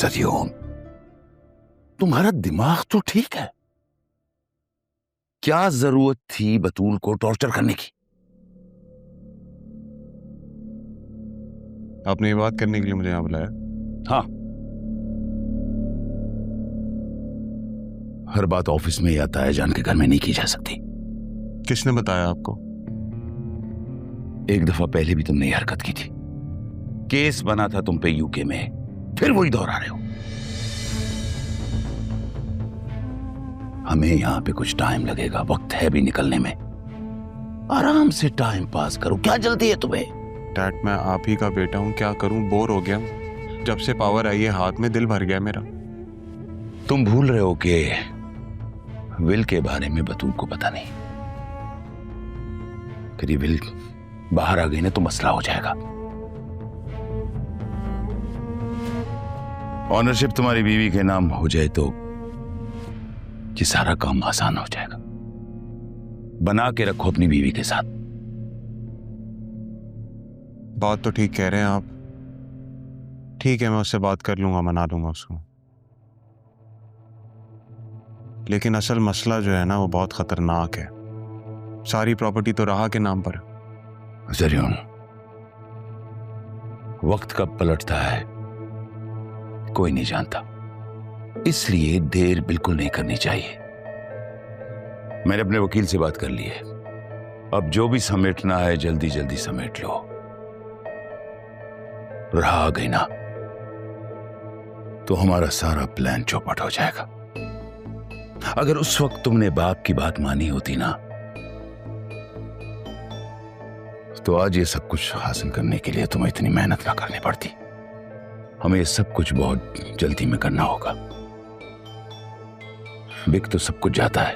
सरियोन, तुम्हारा दिमाग तो ठीक है। क्या जरूरत थी बतूल को टॉर्चर करने की? आपने ये बात करने के लिए मुझे यहाँ बुलाया? हाँ, हर बात ऑफिस में या तायाजान के घर में नहीं की जा सकती। किसने बताया आपको? एक दफा पहले भी तुमने ये हरकत की थी। केस बना था तुम पे यूके में, फिर वही दोहरा रहे हो। हमें यहां पे कुछ टाइम लगेगा, वक्त है भी निकलने में। आराम से टाइम पास करो, क्या जल्दी है तुम्हें? डैड, मैं आप ही का बेटा हूँ, क्या करूँ, बोर हो गया। जब से पावर आई है हाथ में, दिल भर गया मेरा। तुम भूल रहे हो कि विल के बारे में बतूल को पता नहीं। फिर ये विल बाहर आ गई ना तो मसला हो जाएगा। ऑनरशिप तुम्हारी बीवी के नाम हो जाए तो ये सारा काम आसान हो जाएगा। बना के रखो अपनी बीवी के साथ। बात तो ठीक कह रहे हैं आप। ठीक है, मैं उससे बात कर लूंगा, मना लूंगा उसको। लेकिन असल मसला जो है ना, वो बहुत खतरनाक है। सारी प्रॉपर्टी तो राहा के नाम पर। जरियन, वक्त कब पलटता है कोई नहीं जानता, इसलिए देर बिल्कुल नहीं करनी चाहिए। मैंने अपने वकील से बात कर ली है। अब जो भी समेटना है जल्दी जल्दी समेट लो। रहा आ गई ना तो हमारा सारा प्लान चौपट हो जाएगा। अगर उस वक्त तुमने बाप की बात मानी होती ना, तो आज ये सब कुछ हासिल करने के लिए तुम्हें इतनी मेहनत ना करनी पड़ती। हमें ये सब कुछ बहुत जल्दी में करना होगा। बिक तो सब कुछ जाता है,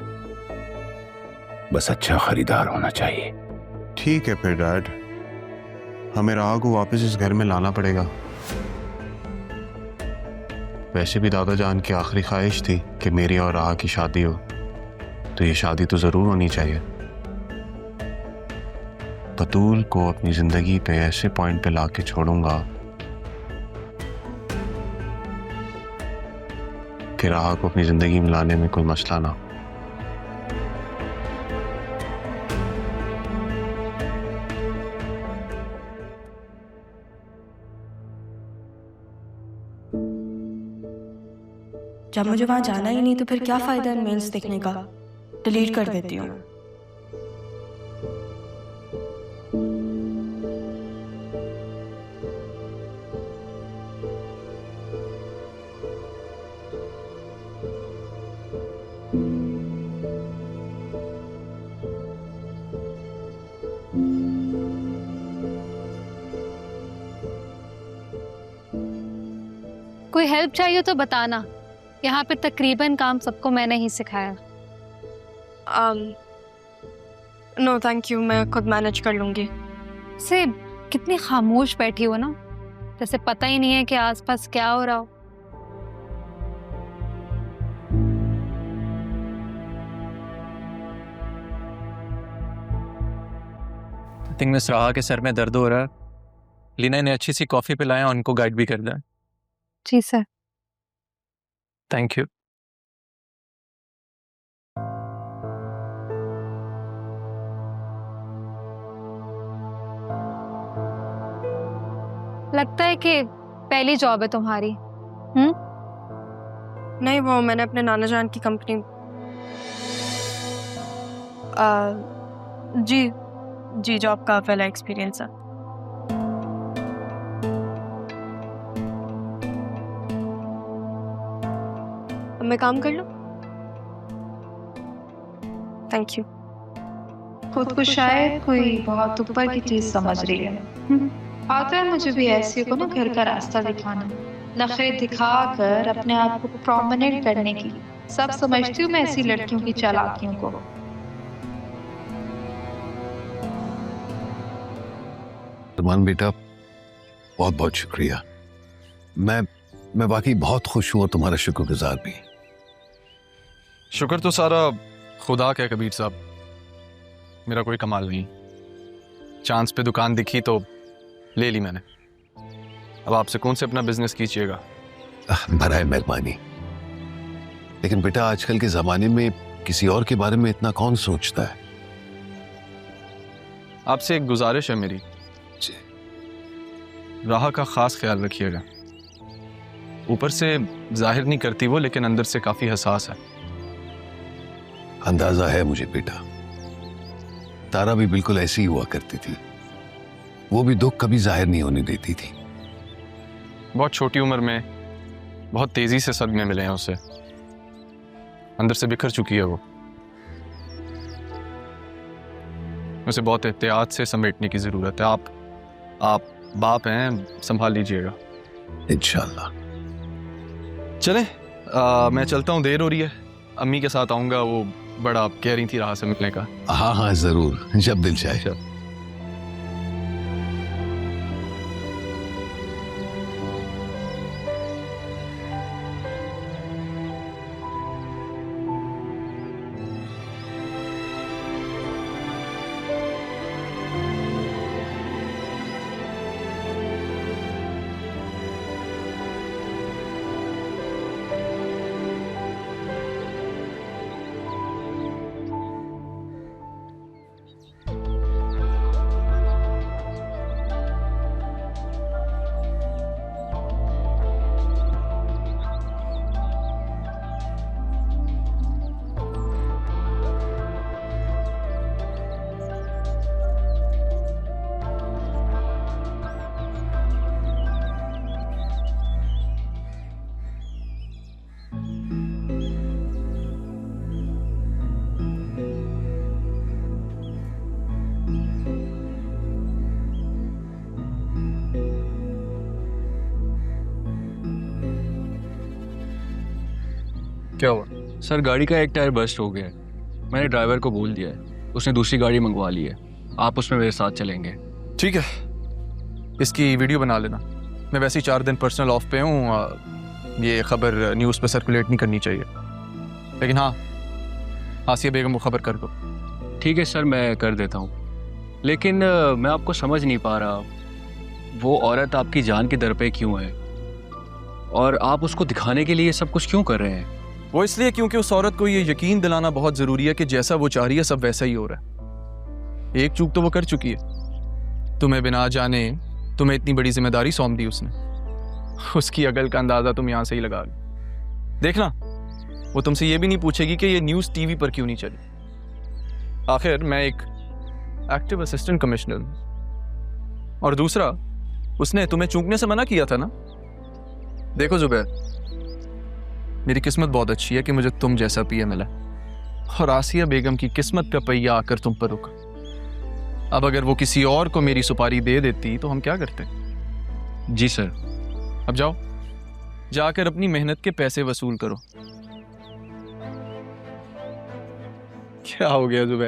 बस अच्छा खरीदार होना चाहिए। ठीक है फिर डैड, हमें राहा को वापस इस घर में लाना पड़ेगा। वैसे भी दादा जान की आखिरी ख्वाहिश थी कि मेरी और राहा की शादी हो, तो ये शादी तो जरूर होनी चाहिए। बतूल को अपनी जिंदगी पे ऐसे पॉइंट पे लाके छोड़ूंगा कि राहा को अपनी जिंदगी में लाने में कोई मसला ना हो। जब मुझे वहां जाना ही नहीं तो फिर क्या फायदा इन मेल्स देखने का। डिलीट कर देती हूँ। कोई हेल्प चाहिए तो बताना। यहाँ पे तकरीबन काम सबको मैंने ही सिखाया। नो थैंक यू, मैं खुद मैनेज कर लूंगी। से कितनी खामोश बैठी हो ना, जैसे पता ही नहीं है कि आसपास क्या हो रहा हो। आई थिंक मिस राहा के सर में दर्द हो रहा है। लीना इन्हें अच्छी सी कॉफी पिलाएं और उनको गाइड भी कर दें। जी सर। Thank you. लगता है कि पहली जॉब है तुम्हारी। नहीं, वो मैंने अपने नाना जान की कंपनी जी जॉब का पहला एक्सपीरियंस है। अब मैं काम कर लूं? Thank you. खुद को शायद कोई बहुत ऊपर की चीज समझ रही है। आता है मुझे भी ऐसी को ना घर का रास्ता दिखाना, नखरे दिखाकर अपने आप को प्रोमिनेंट करने की। सब समझती हूँ मैं ऐसी लड़कियों की चालाकियों को। सलमान बेटा, बहुत बहुत शुक्रिया। मैं वाकई बहुत खुश हूँ और तुम्हारा शुक्रगुजार भी। शुक्र तो सारा खुदा का कबीर साहब, मेरा कोई कमाल नहीं। चांस पे दुकान दिखी तो ले ली मैंने। अब आप सुकून से अपना बिजनेस कीजिएगा। बराए मेहरबानी। लेकिन बेटा, आजकल के जमाने में किसी और के बारे में इतना कौन सोचता है? आपसे एक गुजारिश है मेरी, जी। राह का खास ख्याल रखिएगा। ऊपर से जाहिर नहीं करती वो, लेकिन अंदर से काफी हसास है। अंदाजा है मुझे बेटा, तारा भी बिल्कुल ऐसी ही हुआ करती थी। वो भी दुख कभी जाहिर नहीं होने देती थी। बहुत छोटी उम्र में बहुत तेजी से सदमे मिले हैं उसे, अंदर से बिखर चुकी है वो। उसे बहुत एहतियात से समेटने की जरूरत है। आप बाप हैं, संभाल लीजिएगा। इंशाल्लाह। चले, मैं चलता हूँ, देर हो रही है। अम्मी के साथ आऊंगा, वो बड़ा कह रही थी राह से मिलने का। हाँ हाँ जरूर, जब दिल चाहे। क्या हुआ? सर, गाड़ी का एक टायर बस्ट हो गया है। मैंने ड्राइवर को बोल दिया है, उसने दूसरी गाड़ी मंगवा ली है। आप उसमें मेरे साथ चलेंगे? ठीक है, इसकी वीडियो बना लेना। मैं वैसे ही 4 दिन पर्सनल ऑफ पे हूँ। ये खबर न्यूज़ पे सर्कुलेट नहीं करनी चाहिए, लेकिन हाँ, आसिया बेगम को खबर कर दो। ठीक है सर, मैं कर देता हूँ। लेकिन मैं आपको समझ नहीं पा रहा, वो औरत आपकी जान के दर पे क्यों है, और आप उसको दिखाने के लिए सब कुछ क्यों कर रहे हैं? वो इसलिए क्योंकि उस औरत को ये यकीन दिलाना बहुत ज़रूरी है कि जैसा वो चाह रही है सब वैसा ही हो रहा है। एक चूक तो वो कर चुकी है, तुम्हें बिना जाने तुम्हें इतनी बड़ी जिम्मेदारी सौंप दी उसने। उसकी अकल का अंदाज़ा तुम यहाँ से ही लगा लो। देखना, वो तुमसे ये भी नहीं पूछेगी कि ये न्यूज़ टीवी पर क्यों नहीं चली। आखिर मैं एक एक्टिव असिस्टेंट कमिश्नर हूँ, और दूसरा, उसने तुम्हें चूकने से मना किया था ना। देखो जुबैर, मेरी किस्मत बहुत अच्छी है कि मुझे तुम जैसा पीए मिला, और आसिया बेगम की किस्मत का पहिया आकर तुम पर रुका। अब अगर वो किसी और को मेरी सुपारी दे देती तो हम क्या करते? जी सर। अब जाओ, जाकर अपनी मेहनत के पैसे वसूल करो। क्या हो गया जुबैर?